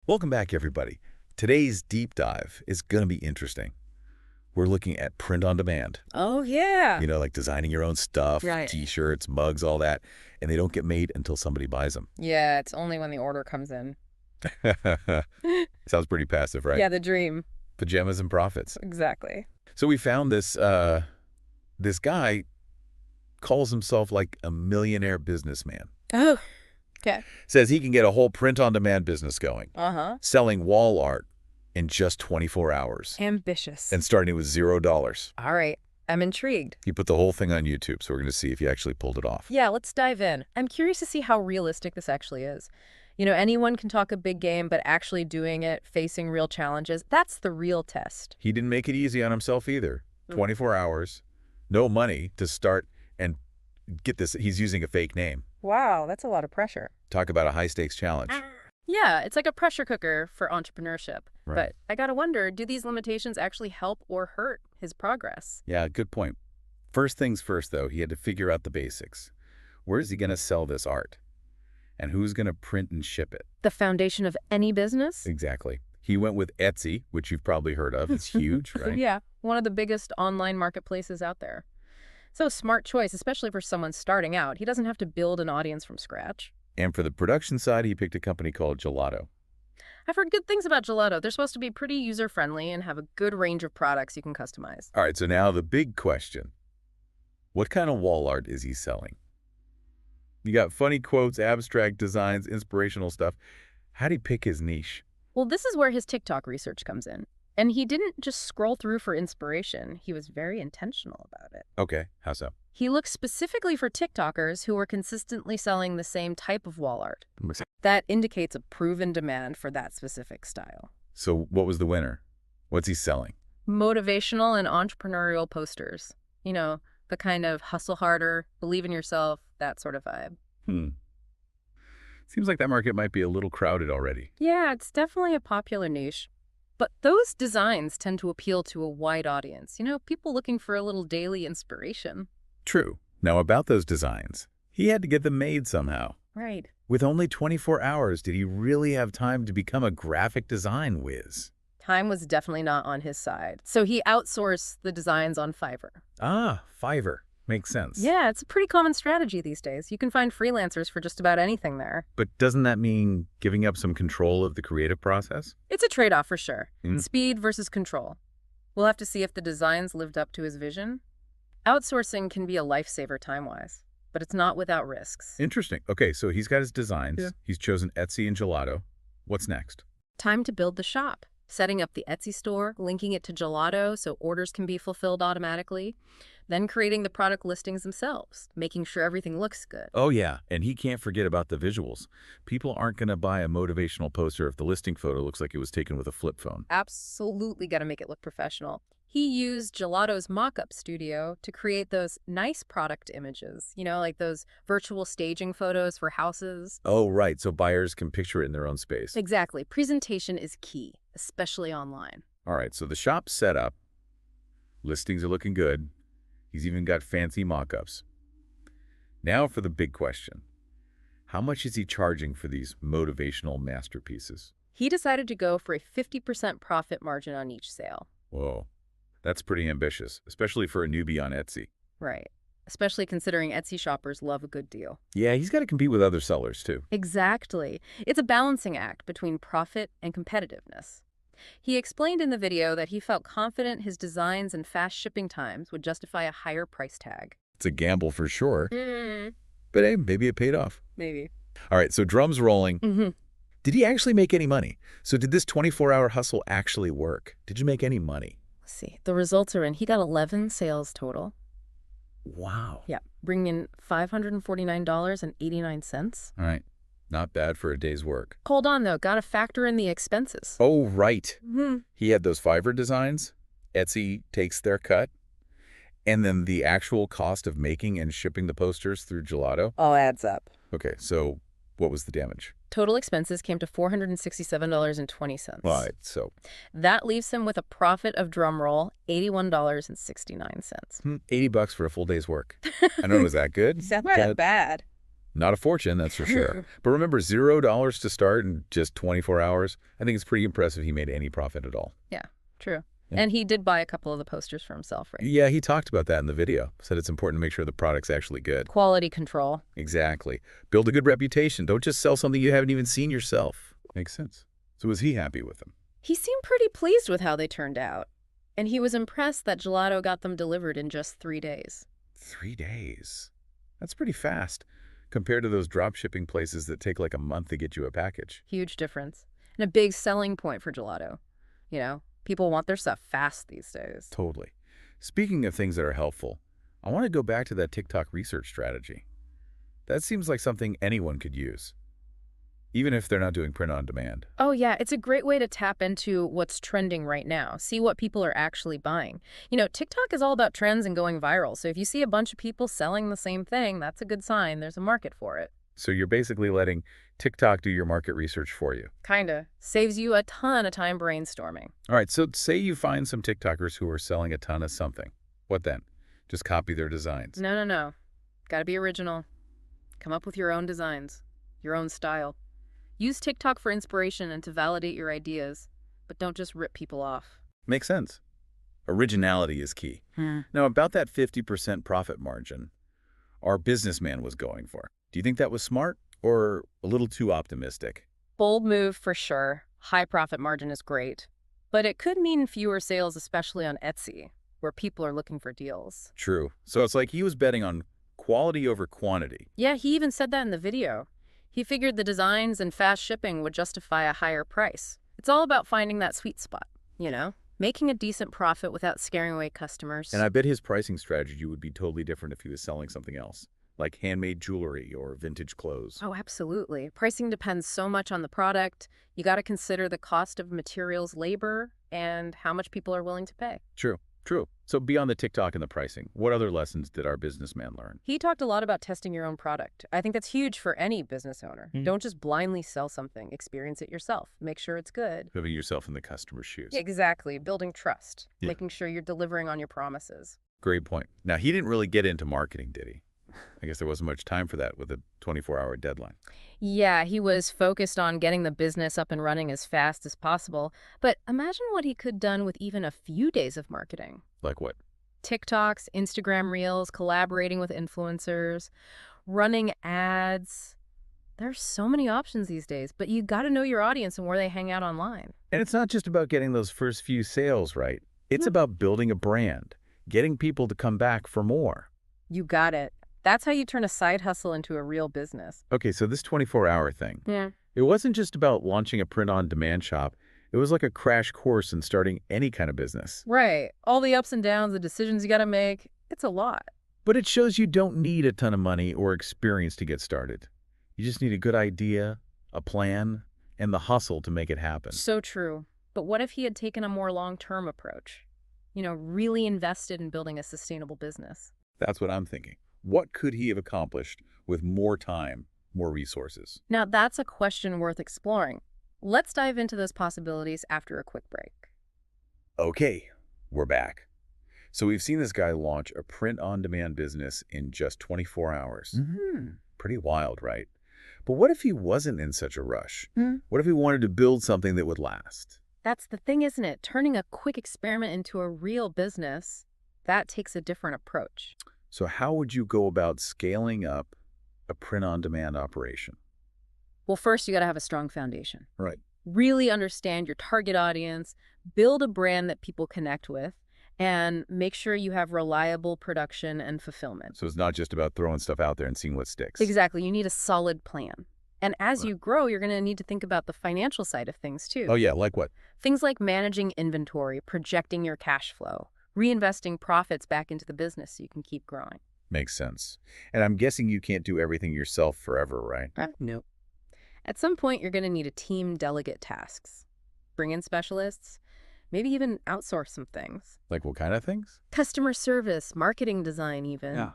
Welcome back, everybody. Today's deep dive is going to be interesting. We're looking at print on demand. Oh, yeah. Like designing your own stuff, Right. T-shirts, mugs, all that. And they don't get made until somebody buys them. Yeah, it's only when the order comes in. Sounds pretty passive, right? Yeah, the dream. Pajamas and profits. Exactly. So we found this guy calls himself like a millionaire businessman. Oh, okay. Says he can get a whole print-on-demand business going. Uh-huh. Selling wall art in just 24 hours. Ambitious. And starting with $0. All right. I'm intrigued. He put the whole thing on YouTube, so we're going to see if he actually pulled it off. Yeah, let's dive in. I'm curious to see how realistic this actually is. Anyone can talk a big game, but actually doing it, facing real challenges, that's the real test. He didn't make it easy on himself either. 24 hours, no money to start, and get this, he's using a fake name. Wow, that's a lot of pressure. Talk about a high-stakes challenge. Yeah, it's like a pressure cooker for entrepreneurship. Right. But I gotta wonder, do these limitations actually help or hurt his progress? Yeah, good point. First things first, though, he had to figure out the basics. Where is he going to sell this art? And who's going to print and ship it? The foundation of any business? Exactly. He went with Etsy, which you've probably heard of. It's huge, right? Yeah, one of the biggest online marketplaces out there. So smart choice, especially for someone starting out. He doesn't have to build an audience from scratch. And for the production side, he picked a company called Gelato. I've heard good things about Gelato. They're supposed to be pretty user-friendly and have a good range of products you can customize. All right, so now the big question. What kind of wall art is he selling? You got funny quotes, abstract designs, inspirational stuff. How'd he pick his niche? Well, this is where his TikTok research comes in. And he didn't just scroll through for inspiration. He was very intentional about it. Okay, how so? He looked specifically for TikTokers who were consistently selling the same type of wall art. That indicates a proven demand for that specific style. So what was the winner? What's he selling? Motivational and entrepreneurial posters. The kind of hustle harder, believe in yourself, that sort of vibe. Seems like that market might be a little crowded already. Yeah, it's definitely a popular niche. But those designs tend to appeal to a wide audience. People looking for a little daily inspiration. True. Now about those designs, he had to get them made somehow. Right. With only 24 hours, did he really have time to become a graphic design whiz? Time was definitely not on his side. So he outsourced the designs on Fiverr. Ah, Fiverr. Makes sense. Yeah, it's a pretty common strategy these days. You can find freelancers for just about anything there. But doesn't that mean giving up some control of the creative process? It's a trade-off for sure. Speed versus control. We'll have to see if the designs lived up to his vision. Outsourcing can be a lifesaver time-wise, but it's not without risks. Interesting. Okay, so he's got his designs. Yeah. He's chosen Etsy and Gelato. What's next? Time to build the shop. Setting up the Etsy store, linking it to Gelato so orders can be fulfilled automatically, then creating the product listings themselves, making sure everything looks good. Oh, yeah, and he can't forget about the visuals. People aren't going to buy a motivational poster if the listing photo looks like it was taken with a flip phone. Absolutely got to make it look professional. He used Gelato's mock-up studio to create those nice product images, like those virtual staging photos for houses. Oh, right, so buyers can picture it in their own space. Exactly. Presentation is key, especially online. All right, so the shop's set up. Listings are looking good. He's even got fancy mock-ups. Now for the big question. How much is he charging for these motivational masterpieces? He decided to go for a 50% profit margin on each sale. Whoa. That's pretty ambitious, especially for a newbie on Etsy. Right. Especially considering Etsy shoppers love a good deal. Yeah, he's got to compete with other sellers, too. Exactly. It's a balancing act between profit and competitiveness. He explained in the video that he felt confident his designs and fast shipping times would justify a higher price tag. It's a gamble for sure. But hey, maybe it paid off. Maybe. All right, so drums rolling. Did he actually make any money? So did this 24-hour hustle actually work? Did you make any money? Let's see. The results are in. He got 11 sales total. Wow. Yeah, bringing in $549.89. All right. Not bad for a day's work. Hold on, though. Got to factor in the expenses. Oh, right. He had those Fiverr designs. Etsy takes their cut. And then the actual cost of making and shipping the posters through Gelato. All adds up. Okay, so what was the damage? Total expenses came to $467.20. Right, so that leaves him with a profit of drumroll $81.69. $80 for a full day's work. I don't know, was that good? Not that bad. Not a fortune, that's for sure. But remember, $0 to start in just 24 hours? I think it's pretty impressive he made any profit at all. Yeah, true. Yeah. And he did buy a couple of the posters for himself, right? Yeah, he talked about that in the video. Said it's important to make sure the product's actually good. Quality control. Exactly. Build a good reputation. Don't just sell something you haven't even seen yourself. Makes sense. So was he happy with them? He seemed pretty pleased with how they turned out. And he was impressed that Gelato got them delivered in just 3 days. 3 days? That's pretty fast compared to those drop shipping places that take like a month to get you a package. Huge difference. And a big selling point for Gelato. You know, people want their stuff fast these days. Totally. Speaking of things that are helpful, I want to go back to that TikTok research strategy. That seems like something anyone could use, even if they're not doing print on demand. Oh, yeah. It's a great way to tap into what's trending right now. See what people are actually buying. You know, TikTok is all about trends and going viral. So if you see a bunch of people selling the same thing, that's a good sign there's a market for it. So you're basically letting TikTok do your market research for you. Kinda. Saves you a ton of time brainstorming. All right, so say you find some TikTokers who are selling a ton of something. What then? Just copy their designs. No. Gotta be original. Come up with your own designs, your own style. Use TikTok for inspiration and to validate your ideas, but don't just rip people off. Makes sense. Originality is key. Now, about that 50% profit margin our businessman was going for. Do you think that was smart or a little too optimistic? Bold move for sure. High profit margin is great. But it could mean fewer sales, especially on Etsy, where people are looking for deals. True. So it's like he was betting on quality over quantity. Yeah, he even said that in the video. He figured the designs and fast shipping would justify a higher price. It's all about finding that sweet spot, you know? Making a decent profit without scaring away customers. And I bet his pricing strategy would be totally different if he was selling something else, like handmade jewelry or vintage clothes. Oh, absolutely. Pricing depends so much on the product. You got to consider the cost of materials, labor, and how much people are willing to pay. True. So beyond the TikTok and the pricing, what other lessons did our businessman learn? He talked a lot about testing your own product. I think that's huge for any business owner. Don't just blindly sell something. Experience it yourself. Make sure it's good. Putting yourself in the customer's shoes. Exactly. Building trust. Yeah. Making sure you're delivering on your promises. Great point. Now, he didn't really get into marketing, did he? I guess there wasn't much time for that with a 24-hour deadline. Yeah, he was focused on getting the business up and running as fast as possible. But imagine what he could have done with even a few days of marketing. Like what? TikToks, Instagram Reels, collaborating with influencers, running ads. There's so many options these days, but you got to know your audience and where they hang out online. And it's not just about getting those first few sales right. It's about building a brand, getting people to come back for more. You got it. That's how you turn a side hustle into a real business. Okay, so this 24-hour thing, Yeah. it wasn't just about launching a print-on-demand shop. It was like a crash course in starting any kind of business. Right. All the ups and downs, the decisions you got to make. It's a lot. But it shows you don't need a ton of money or experience to get started. You just need a good idea, a plan, and the hustle to make it happen. So true. But what if he had taken a more long-term approach? You know, really invested in building a sustainable business. That's what I'm thinking. What could he have accomplished with more time, more resources? Now, that's a question worth exploring. Let's dive into those possibilities after a quick break. Okay, we're back. So we've seen this guy launch a print-on-demand business in just 24 hours. Pretty wild, right? But what if he wasn't in such a rush? What if he wanted to build something that would last? That's the thing, isn't it? Turning a quick experiment into a real business, that takes a different approach. So how would you go about scaling up a print-on-demand operation? Well, first, you got to have a strong foundation. Right. Really understand your target audience, build a brand that people connect with, and make sure you have reliable production and fulfillment. So it's not just about throwing stuff out there and seeing what sticks. Exactly. You need a solid plan. And as you grow, you're going to need to think about the financial side of things, too. Oh, yeah, like what? Things like managing inventory, projecting your cash flow, reinvesting profits back into the business so you can keep growing. Makes sense. And I'm guessing you can't do everything yourself forever, right? Nope. At some point, you're going to need a team delegate tasks. Bring in specialists, maybe even outsource some things. Like what kind of things? Customer service, marketing design even. Yeah.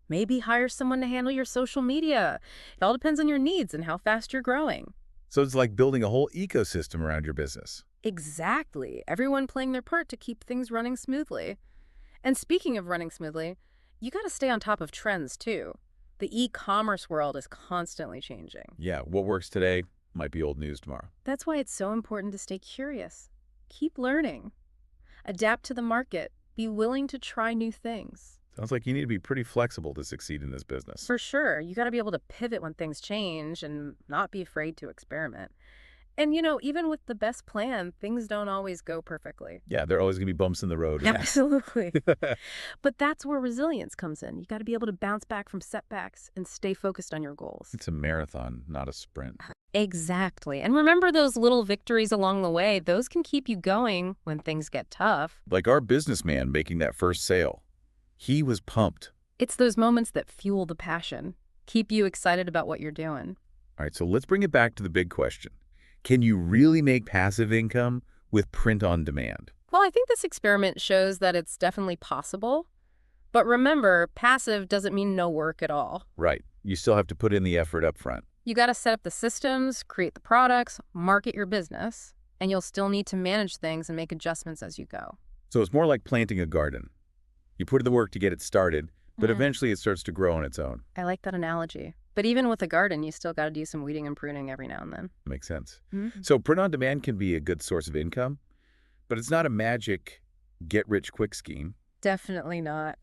Maybe hire someone to handle your social media. It all depends on your needs and how fast you're growing. So it's like building a whole ecosystem around your business. Exactly. Everyone playing their part to keep things running smoothly. And speaking of running smoothly, you got to stay on top of trends too. The e-commerce world is constantly changing. Yeah, what works today might be old news tomorrow. That's why it's so important to stay curious. Keep learning. Adapt to the market. Be willing to try new things. Sounds like you need to be pretty flexible to succeed in this business. For sure, you got to be able to pivot when things change and not be afraid to experiment. And, even with the best plan, things don't always go perfectly. Yeah, there are always going to be bumps in the road. Absolutely. But that's where resilience comes in. You got to be able to bounce back from setbacks and stay focused on your goals. It's a marathon, not a sprint. Exactly. And remember those little victories along the way. Those can keep you going when things get tough. Like our businessman making that first sale. He was pumped. It's those moments that fuel the passion, keep you excited about what you're doing. All right, so let's bring it back to the big question. Can you really make passive income with print on demand? Well, I think this experiment shows that it's definitely possible. But remember, passive doesn't mean no work at all. Right. You still have to put in the effort up front. You got to set up the systems, create the products, market your business, and you'll still need to manage things and make adjustments as you go. So it's more like planting a garden. You put in the work to get it started, but eventually it starts to grow on its own. I like that analogy. But even with a garden, you still got to do some weeding and pruning every now and then. Makes sense. Mm-hmm. So print on demand can be a good source of income, but it's not a magic get-rich-quick scheme. Definitely not.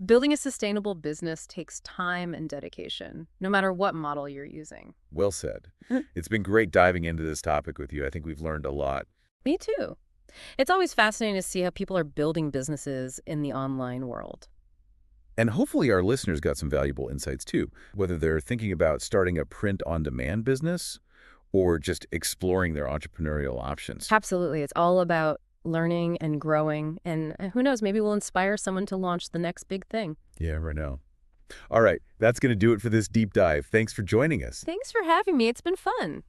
Building a sustainable business takes time and dedication, no matter what model you're using. Well said. It's been great diving into this topic with you. I think we've learned a lot. Me too. It's always fascinating to see how people are building businesses in the online world. And hopefully our listeners got some valuable insights too, whether they're thinking about starting a print-on-demand business or just exploring their entrepreneurial options. Absolutely. It's all about learning and growing. And who knows, maybe we'll inspire someone to launch the next big thing. Yeah, right now. All right, that's going to do it for this deep dive. Thanks for joining us. Thanks for having me. It's been fun.